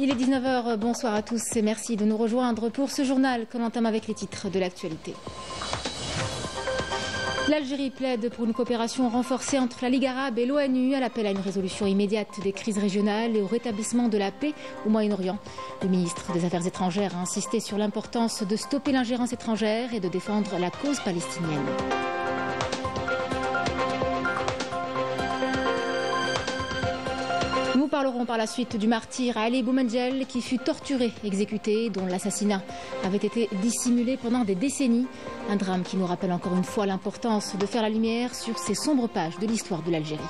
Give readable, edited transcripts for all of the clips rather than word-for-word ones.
Il est 19 h, bonsoir à tous et merci de nous rejoindre pour ce journal qu'on entame avec les titres de l'actualité. L'Algérie plaide pour une coopération renforcée entre la Ligue arabe et l'ONU. Elle appelle à une résolution immédiate des crises régionales et au rétablissement de la paix au Moyen-Orient. Le ministre des Affaires étrangères a insisté sur l'importance de stopper l'ingérence étrangère et de défendre la cause palestinienne. Nous parlerons par la suite du martyr Ali Boumendjel qui fut torturé, exécuté, dont l'assassinat avait été dissimulé pendant des décennies. Un drame qui nous rappelle encore une fois l'importance de faire la lumière sur ces sombres pages de l'histoire de l'Algérie.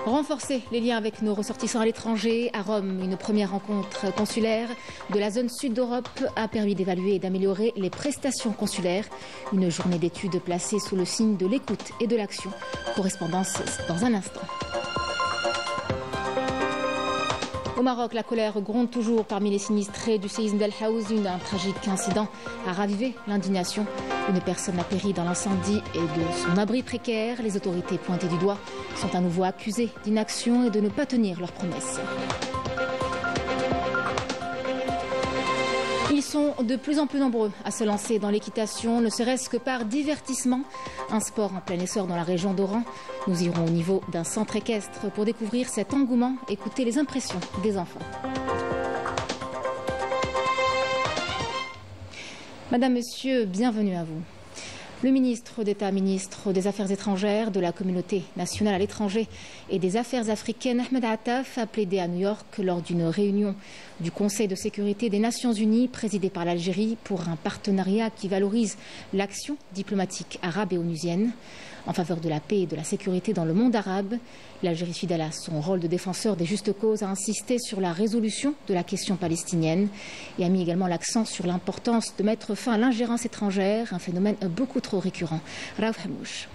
Renforcer les liens avec nos ressortissants à l'étranger. À Rome, une première rencontre consulaire de la zone sud d'Europe a permis d'évaluer et d'améliorer les prestations consulaires. Une journée d'études placée sous le signe de l'écoute et de l'action. Correspondance dans un instant. Au Maroc, la colère gronde toujours parmi les sinistrés du séisme d'El Haouzine. Un tragique incident a ravivé l'indignation. Une personne a péri dans l'incendie et de son abri précaire. Les autorités pointées du doigt sont à nouveau accusées d'inaction et de ne pas tenir leurs promesses. Ils sont de plus en plus nombreux à se lancer dans l'équitation, ne serait-ce que par divertissement. Un sport en plein essor dans la région d'Oran. Nous irons au niveau d'un centre équestre pour découvrir cet engouement. Écoutez les impressions des enfants. Madame, Monsieur, bienvenue à vous. Le ministre d'État, ministre des Affaires étrangères, de la communauté nationale à l'étranger et des Affaires africaines, Ahmed Attaf, a plaidé à New York lors d'une réunion du Conseil de sécurité des Nations Unies présidée par l'Algérie pour un partenariat qui valorise l'action diplomatique arabe et onusienne en faveur de la paix et de la sécurité dans le monde arabe. L'Algérie, fidèle à son rôle de défenseur des justes causes, a insisté sur la résolution de la question palestinienne et a mis également l'accent sur l'importance de mettre fin à l'ingérence étrangère, un phénomène beaucoup trop récurrent. Raouf Hamouche.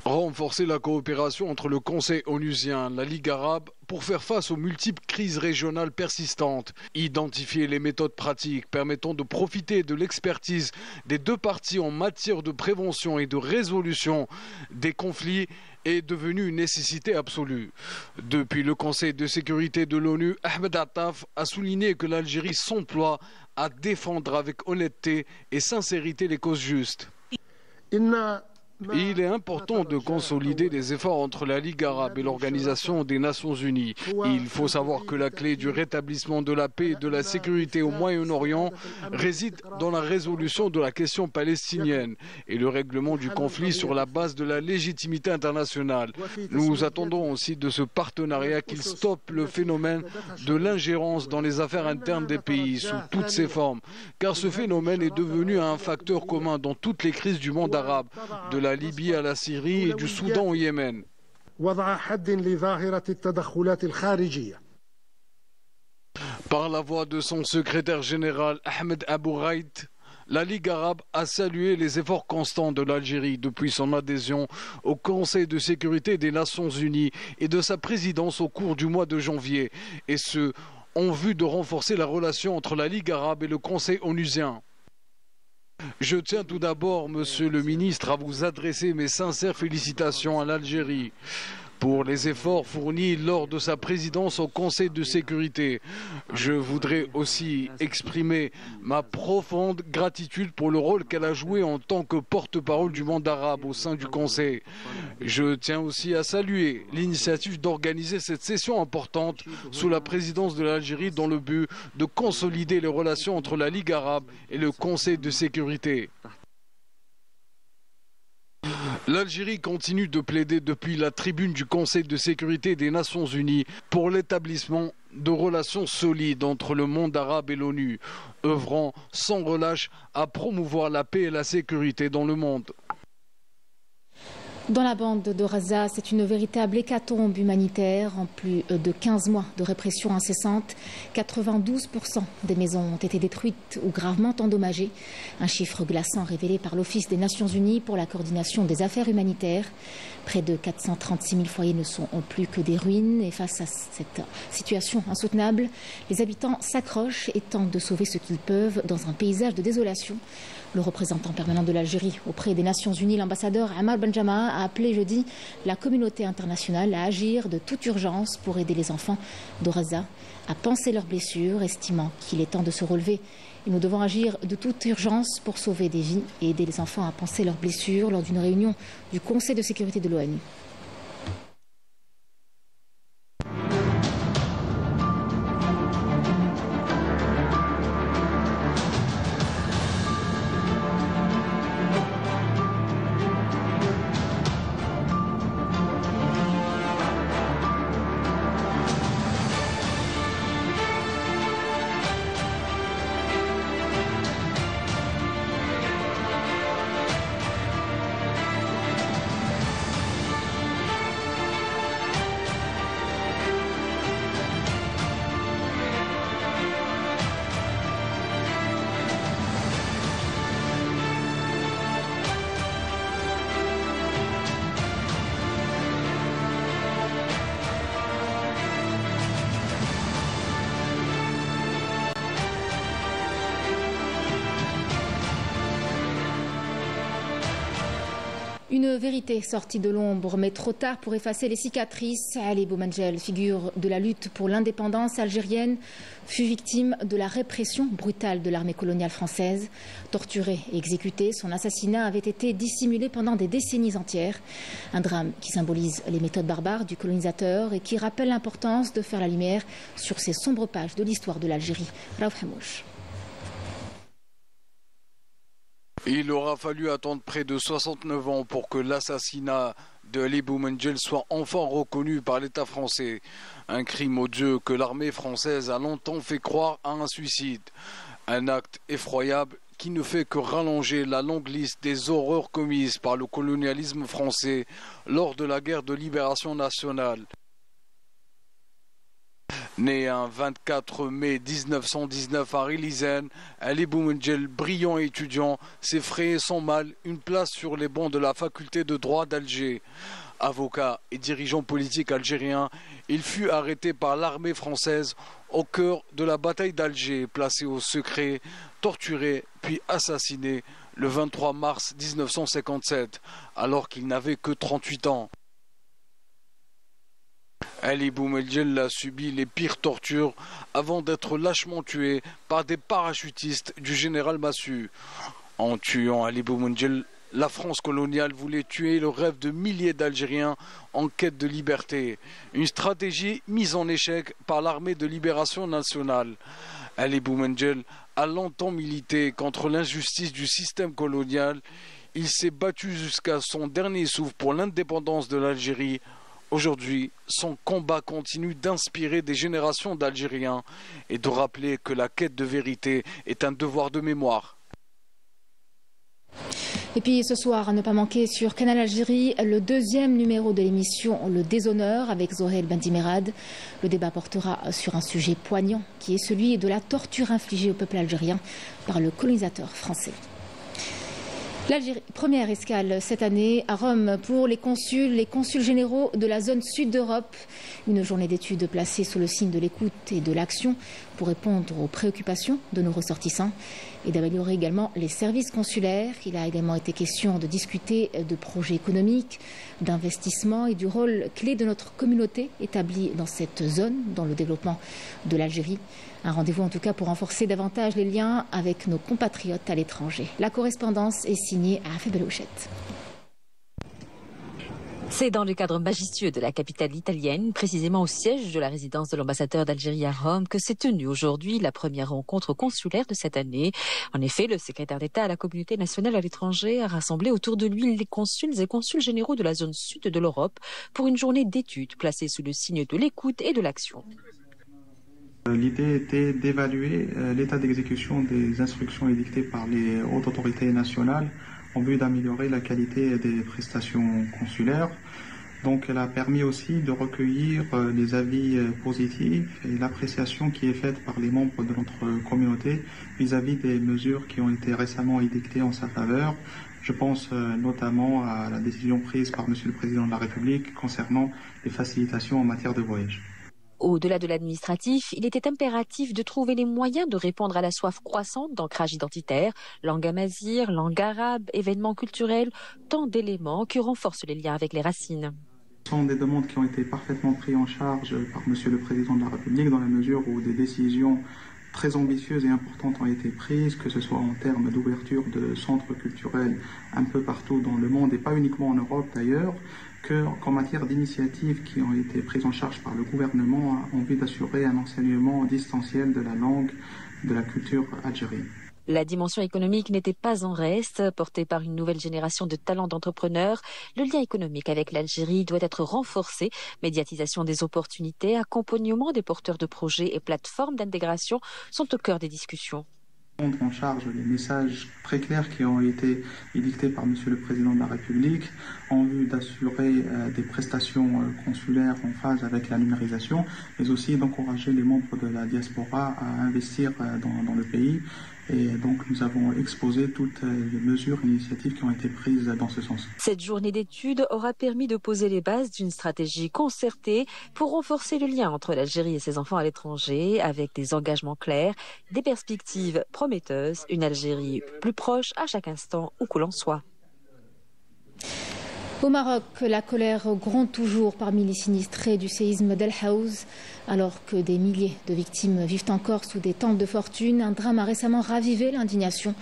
Renforcer la coopération entre le Conseil onusien et la Ligue arabe pour faire face aux multiples crises régionales persistantes. Identifier les méthodes pratiques permettant de profiter de l'expertise des deux parties en matière de prévention et de résolution des conflits est devenu une nécessité absolue. Depuis le Conseil de sécurité de l'ONU, Ahmed Attaf a souligné que l'Algérie s'emploie à défendre avec honnêteté et sincérité les causes justes. Il est important de consolider les efforts entre la Ligue arabe et l'Organisation des Nations Unies. Il faut savoir que la clé du rétablissement de la paix et de la sécurité au Moyen-Orient réside dans la résolution de la question palestinienne et le règlement du conflit sur la base de la légitimité internationale. Nous attendons aussi de ce partenariat qu'il stoppe le phénomène de l'ingérence dans les affaires internes des pays sous toutes ses formes, car ce phénomène est devenu un facteur commun dans toutes les crises du monde arabe, de la Libye à la Syrie et du Soudan au Yémen. Par la voix de son secrétaire général Ahmed Abou Ghaït, la Ligue arabe a salué les efforts constants de l'Algérie depuis son adhésion au Conseil de sécurité des Nations Unies et de sa présidence au cours du mois de janvier, et ce, en vue de renforcer la relation entre la Ligue arabe et le Conseil onusien. Je tiens tout d'abord, Monsieur le ministre, à vous adresser mes sincères félicitations à l'Algérie pour les efforts fournis lors de sa présidence au Conseil de sécurité. Je voudrais aussi exprimer ma profonde gratitude pour le rôle qu'elle a joué en tant que porte-parole du monde arabe au sein du Conseil. Je tiens aussi à saluer l'initiative d'organiser cette session importante sous la présidence de l'Algérie dans le but de consolider les relations entre la Ligue arabe et le Conseil de sécurité. L'Algérie continue de plaider depuis la tribune du Conseil de sécurité des Nations Unies pour l'établissement de relations solides entre le monde arabe et l'ONU, œuvrant sans relâche à promouvoir la paix et la sécurité dans le monde. Dans la bande de Gaza, c'est une véritable hécatombe humanitaire. En plus de 15 mois de répression incessante, 92% des maisons ont été détruites ou gravement endommagées. Un chiffre glaçant révélé par l'Office des Nations Unies pour la coordination des affaires humanitaires. Près de 436 000 foyers ne sont plus que des ruines. Et face à cette situation insoutenable, les habitants s'accrochent et tentent de sauver ce qu'ils peuvent dans un paysage de désolation. Le représentant permanent de l'Algérie auprès des Nations Unies, l'ambassadeur Amar Benjama, a appelé jeudi la communauté internationale à agir de toute urgence pour aider les enfants de Gaza à panser leurs blessures, estimant qu'il est temps de se relever. Et nous devons agir de toute urgence pour sauver des vies et aider les enfants à panser leurs blessures lors d'une réunion du Conseil de sécurité de l'ONU. Une vérité sortie de l'ombre, mais trop tard pour effacer les cicatrices. Ali Boumendjel, figure de la lutte pour l'indépendance algérienne, fut victime de la répression brutale de l'armée coloniale française. Torturé et exécuté, son assassinat avait été dissimulé pendant des décennies entières. Un drame qui symbolise les méthodes barbares du colonisateur et qui rappelle l'importance de faire la lumière sur ces sombres pages de l'histoire de l'Algérie. Raouf Hamouche. Il aura fallu attendre près de 69 ans pour que l'assassinat de Ali Boumendjel soit enfin reconnu par l'État français. Un crime odieux que l'armée française a longtemps fait croire à un suicide. Un acte effroyable qui ne fait que rallonger la longue liste des horreurs commises par le colonialisme français lors de la guerre de libération nationale. Né un 24 mai 1919 à Rilizane, Ali Boumendjel, brillant étudiant, s'est frayé sans mal une place sur les bancs de la faculté de droit d'Alger. Avocat et dirigeant politique algérien, il fut arrêté par l'armée française au cœur de la bataille d'Alger, placé au secret, torturé puis assassiné le 23 mars 1957, alors qu'il n'avait que 38 ans. Ali Boumendjel a subi les pires tortures avant d'être lâchement tué par des parachutistes du général Massu. En tuant Ali Boumendjel, la France coloniale voulait tuer le rêve de milliers d'Algériens en quête de liberté. Une stratégie mise en échec par l'armée de libération nationale. Ali Boumendjel a longtemps milité contre l'injustice du système colonial. Il s'est battu jusqu'à son dernier souffle pour l'indépendance de l'Algérie. Aujourd'hui, son combat continue d'inspirer des générations d'Algériens et de rappeler que la quête de vérité est un devoir de mémoire. Et puis ce soir, à ne pas manquer sur Canal Algérie, le deuxième numéro de l'émission Le Déshonneur avec Zohaïl Bendimerad. Le débat portera sur un sujet poignant qui est celui de la torture infligée au peuple algérien par le colonisateur français. L'Algérie, première escale cette année à Rome pour les consuls généraux de la zone sud d'Europe. Une journée d'études placée sous le signe de l'écoute et de l'action pour répondre aux préoccupations de nos ressortissants et d'améliorer également les services consulaires. Il a également été question de discuter de projets économiques, d'investissements et du rôle clé de notre communauté établie dans cette zone, dans le développement de l'Algérie. Un rendez-vous en tout cas pour renforcer davantage les liens avec nos compatriotes à l'étranger. La correspondance est signée à Afé Belouchette. C'est dans le cadre majestueux de la capitale italienne, précisément au siège de la résidence de l'ambassadeur d'Algérie à Rome, que s'est tenue aujourd'hui la première rencontre consulaire de cette année. En effet, le secrétaire d'État à la communauté nationale à l'étranger a rassemblé autour de lui les consuls et consuls généraux de la zone sud de l'Europe pour une journée d'études placée sous le signe de l'écoute et de l'action. L'idée était d'évaluer l'état d'exécution des instructions édictées par les hautes autorités nationales en vue d'améliorer la qualité des prestations consulaires. Donc elle a permis aussi de recueillir les avis positifs et l'appréciation qui est faite par les membres de notre communauté vis-à-vis des mesures qui ont été récemment édictées en sa faveur. Je pense notamment à la décision prise par Monsieur le Président de la République concernant les facilitations en matière de voyage. Au-delà de l'administratif, il était impératif de trouver les moyens de répondre à la soif croissante d'ancrage identitaire, langue amazigh, langue arabe, événements culturels, tant d'éléments qui renforcent les liens avec les racines. Ce sont des demandes qui ont été parfaitement prises en charge par Monsieur le Président de la République dans la mesure où des décisions très ambitieuses et importantes ont été prises, que ce soit en termes d'ouverture de centres culturels un peu partout dans le monde et pas uniquement en Europe d'ailleurs, qu'en matière d'initiatives qui ont été prises en charge par le gouvernement en vue d'assurer un enseignement distanciel de la langue, de la culture algérienne. La dimension économique n'était pas en reste. Portée par une nouvelle génération de talents d'entrepreneurs, le lien économique avec l'Algérie doit être renforcé. Médiatisation des opportunités, accompagnement des porteurs de projets et plateformes d'intégration sont au cœur des discussions. Prendre en charge les messages très clairs qui ont été édictés par Monsieur le Président de la République en vue d'assurer des prestations consulaires en phase avec la numérisation, mais aussi d'encourager les membres de la diaspora à investir dans le pays. Et donc nous avons exposé toutes les mesures et initiatives qui ont été prises dans ce sens. Cette journée d'études aura permis de poser les bases d'une stratégie concertée pour renforcer le lien entre l'Algérie et ses enfants à l'étranger, avec des engagements clairs, des perspectives prometteuses, une Algérie plus proche à chaque instant où que l'on soit. Au Maroc, la colère gronde toujours parmi les sinistrés du séisme d'El Haouz. Alors que des milliers de victimes vivent encore sous des tentes de fortune, un drame a récemment ravivé l'indignation.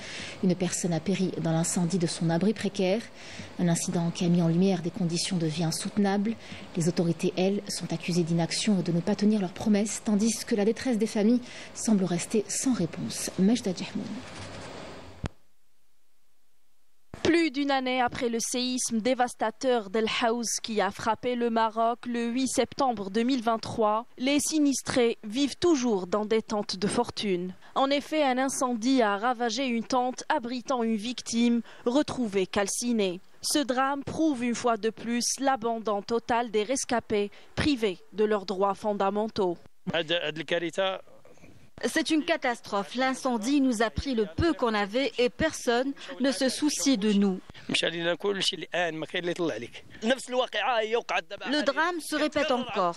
Une personne a péri dans l'incendie de son abri précaire. Un incident qui a mis en lumière des conditions de vie insoutenables. Les autorités, elles, sont accusées d'inaction et de ne pas tenir leurs promesses, tandis que la détresse des familles semble rester sans réponse. Mejda Djahmoun. Plus d'une année après le séisme dévastateur d'El Haouz qui a frappé le Maroc le 8 septembre 2023, les sinistrés vivent toujours dans des tentes de fortune. En effet, un incendie a ravagé une tente abritant une victime retrouvée calcinée. Ce drame prouve une fois de plus l'abandon total des rescapés privés de leurs droits fondamentaux. C'est une catastrophe. L'incendie nous a pris le peu qu'on avait et personne ne se soucie de nous. Le drame se répète encore.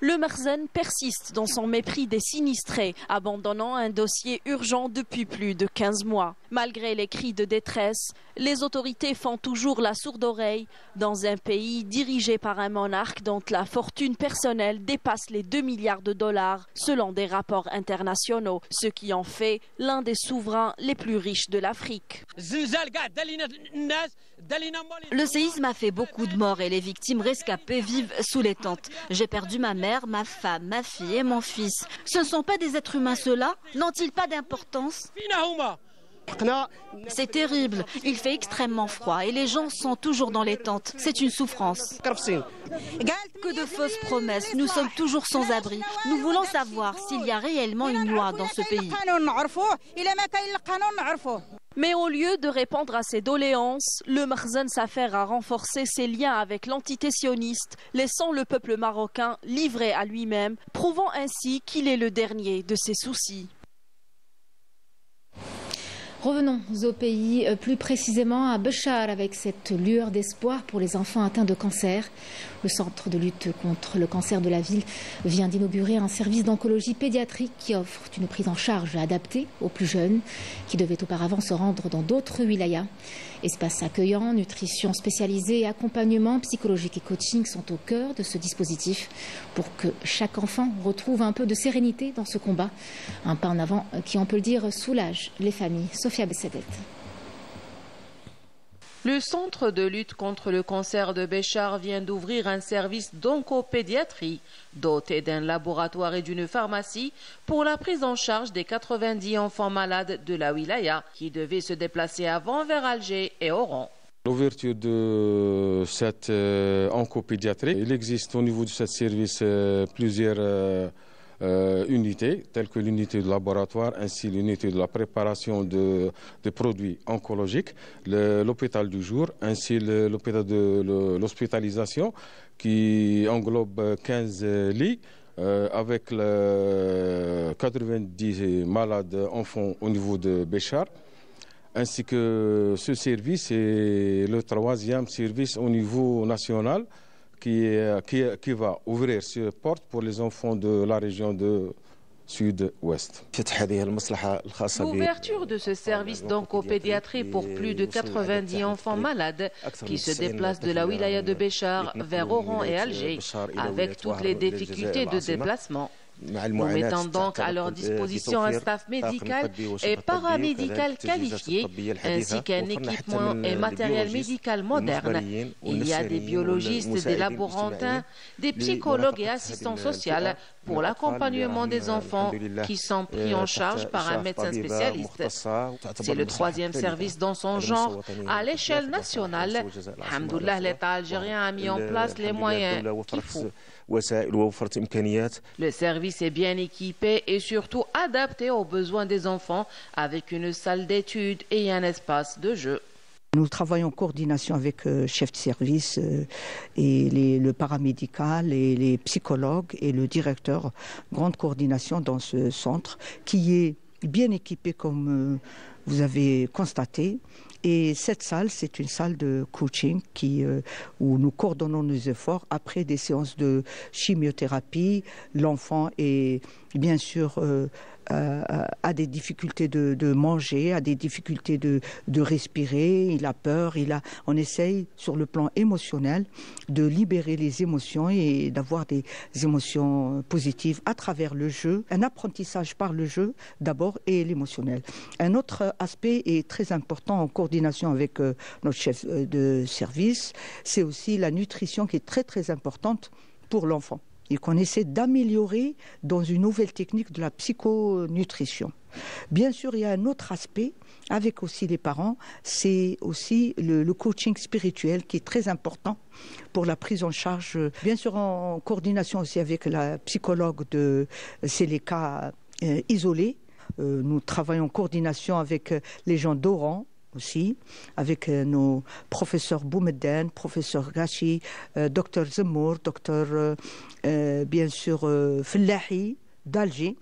Le Makhzen persiste dans son mépris des sinistrés, abandonnant un dossier urgent depuis plus de 15 mois. Malgré les cris de détresse, les autorités font toujours la sourde oreille dans un pays dirigé par un monarque dont la fortune personnelle dépasse les 2 milliards de dollars selon des rapports internationaux, ce qui en fait l'un des souverains les plus riches de l'Afrique. Le séisme a fait beaucoup de morts et les victimes rescapées vivent sous les tentes. J'ai perdu ma mère, ma femme, ma fille et mon fils. Ce ne sont pas des êtres humains ceux-là? N'ont-ils pas d'importance? C'est terrible, il fait extrêmement froid et les gens sont toujours dans les tentes. C'est une souffrance. Que de fausses promesses, nous sommes toujours sans abri. Nous voulons savoir s'il y a réellement une loi dans ce pays. Mais au lieu de répondre à ces doléances, le Makhzen s'affaire à renforcer ses liens avec l'entité sioniste, laissant le peuple marocain livré à lui-même, prouvant ainsi qu'il est le dernier de ses soucis. Revenons au pays, plus précisément à Béchar, avec cette lueur d'espoir pour les enfants atteints de cancer. Le centre de lutte contre le cancer de la ville vient d'inaugurer un service d'oncologie pédiatrique qui offre une prise en charge adaptée aux plus jeunes qui devaient auparavant se rendre dans d'autres wilayas. Espace accueillant, nutrition spécialisée, accompagnement psychologique et coaching sont au cœur de ce dispositif pour que chaque enfant retrouve un peu de sérénité dans ce combat. Un pas en avant qui, on peut le dire, soulage les familles. Sophia Bessedet. Le centre de lutte contre le cancer de Béchar vient d'ouvrir un service d'oncopédiatrie doté d'un laboratoire et d'une pharmacie pour la prise en charge des 90 enfants malades de la wilaya qui devaient se déplacer avant vers Alger et Oran. L'ouverture de cette oncopédiatrie, il existe au niveau de ce service plusieurs unités, telles que l'unité de laboratoire ainsi l'unité de la préparation de produits oncologiques, l'hôpital du jour ainsi l'hôpital de l'hospitalisation qui englobe 15 lits avec 90 malades enfants au niveau de Béchar, ainsi que ce service est le 3e service au niveau national qui va ouvrir ses portes pour les enfants de la région de Sud-Ouest. L'ouverture de ce service d'oncopédiatrie pour plus de 90 enfants malades qui se déplacent de la wilaya de Béchar vers Oran et Alger avec toutes les difficultés de déplacement. Nous mettons donc à leur disposition un staff médical et paramédical qualifié, ainsi qu'un équipement et matériel médical moderne. Il y a des biologistes, des laborantins, des psychologues et assistants sociaux pour l'accompagnement des enfants qui sont pris en charge par un médecin spécialiste. C'est le 3e service dans son genre à l'échelle nationale. Alhamdoulilah, l'État algérien a mis en place les moyens qu'il faut. Le service est bien équipé et surtout adapté aux besoins des enfants avec une salle d'études et un espace de jeu. Nous travaillons en coordination avec le chef de service et le paramédical et les psychologues et le directeur. Grande coordination dans ce centre qui est bien équipé comme vous avez constaté. Et cette salle, c'est une salle de coaching où nous coordonnons nos efforts après des séances de chimiothérapie. L'enfant est bien sûr a des difficultés de manger, a des difficultés de respirer, il a peur, on essaye sur le plan émotionnel de libérer les émotions et d'avoir des émotions positives à travers le jeu, un apprentissage par le jeu d'abord et l'émotionnel. Un autre aspect est très important en coordination avec notre chef de service, c'est aussi la nutrition qui est très très importante pour l'enfant et qu'on essaie d'améliorer dans une nouvelle technique de la psychonutrition. Bien sûr, il y a un autre aspect avec aussi les parents, c'est aussi le coaching spirituel qui est très important pour la prise en charge, bien sûr en coordination aussi avec la psychologue c'est les cas isolés. Nous travaillons en coordination avec les gens d'Oran, aussi, avec nos professeurs Boumedden, professeur Gachi, docteur Zemmour, docteur bien sûr Fellahi d'Alger.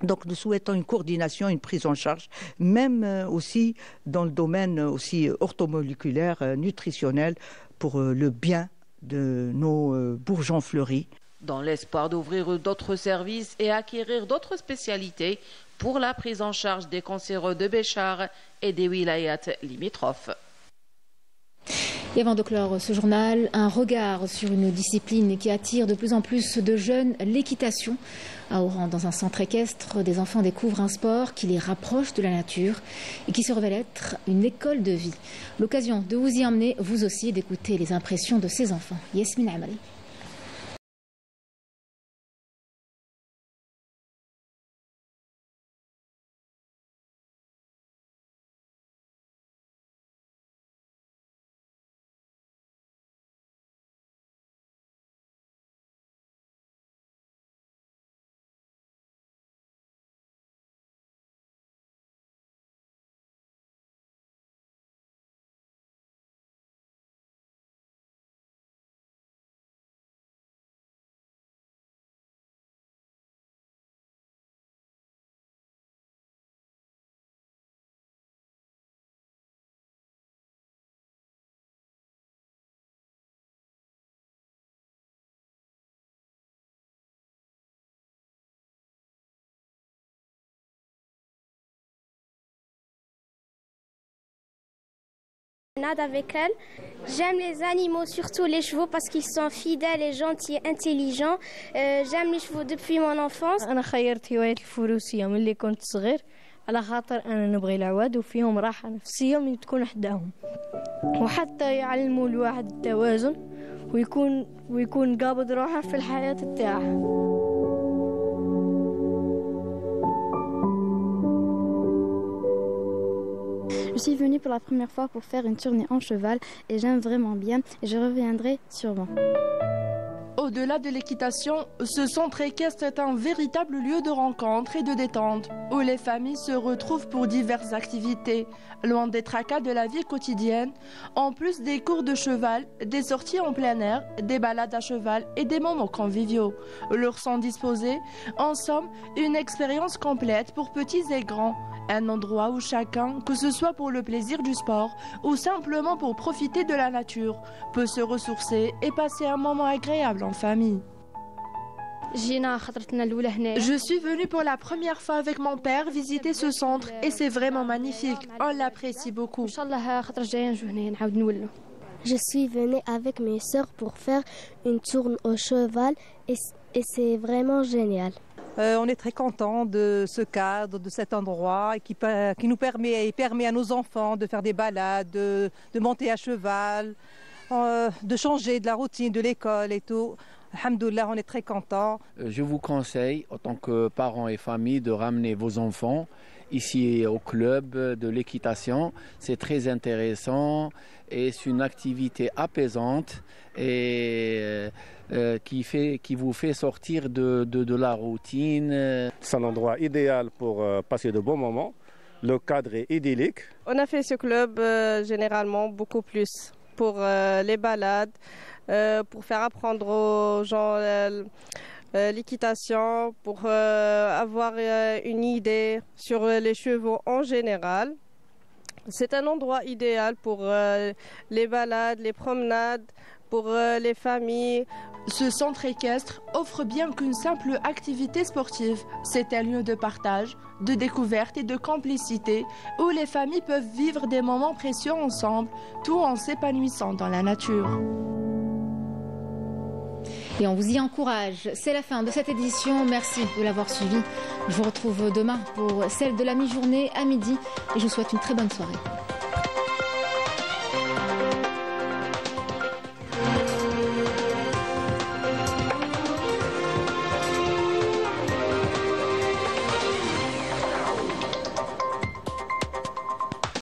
Donc nous souhaitons une coordination, une prise en charge, même aussi dans le domaine aussi orthomoléculaire, nutritionnel, pour le bien de nos bourgeons fleuris. Dans l'espoir d'ouvrir d'autres services et acquérir d'autres spécialités pour la prise en charge des cancéreux de Béchar et des wilayats limitrophes. Et avant de clore ce journal, un regard sur une discipline qui attire de plus en plus de jeunes, l'équitation. À Oran, dans un centre équestre, des enfants découvrent un sport qui les rapproche de la nature et qui se révèle être une école de vie. L'occasion de vous y emmener, vous aussi, et d'écouter les impressions de ces enfants. Yasmine Amali. Nade avec elle. J'aime les animaux, surtout les chevaux parce qu'ils sont fidèles et gentils et intelligents. J'aime les chevaux depuis mon enfance. أنا خيرت هواية الفروسية من اللي كنت صغير على خاطر أنا نبغي العواد وفيهم راحة نفسية من تكون وحدهم وحتى يعلموا الواحد التوازن ويكون قابض روحه في الحياة تاعه. Je suis venue pour la première fois pour faire une tournée en cheval et j'aime vraiment bien et je reviendrai sûrement. Au-delà de l'équitation, ce centre équestre est un véritable lieu de rencontre et de détente, où les familles se retrouvent pour diverses activités, loin des tracas de la vie quotidienne, en plus des cours de cheval, des sorties en plein air, des balades à cheval et des moments conviviaux. Leur sont disposés, en somme, une expérience complète pour petits et grands. Un endroit où chacun, que ce soit pour le plaisir du sport ou simplement pour profiter de la nature, peut se ressourcer et passer un moment agréable en famille. Je suis venue pour la première fois avec mon père visiter ce centre et c'est vraiment magnifique. On l'apprécie beaucoup. Je suis venue avec mes sœurs pour faire une tourne au cheval et c'est vraiment génial. On est très content de ce cadre, de cet endroit qui nous permet à nos enfants de faire des balades, de monter à cheval, de changer de la routine de l'école et tout. Alhamdoulilah, on est très contents. Je vous conseille, en tant que parents et famille, de ramener vos enfants ici au club de l'équitation. C'est très intéressant et c'est une activité apaisante et qui vous fait sortir de la routine. C'est un endroit idéal pour passer de bons moments. Le cadre est idyllique. On a fait ce club généralement beaucoup plus pour les balades, pour faire apprendre aux gens l'équitation, pour avoir une idée sur les chevaux en général. C'est un endroit idéal pour les balades, les promenades, pour les familles. Ce centre équestre offre bien qu'une simple activité sportive. C'est un lieu de partage, de découverte et de complicité où les familles peuvent vivre des moments précieux ensemble, tout en s'épanouissant dans la nature. Et on vous y encourage. C'est la fin de cette édition. Merci de l'avoir suivi. Je vous retrouve demain pour celle de la mi-journée à midi et je vous souhaite une très bonne soirée.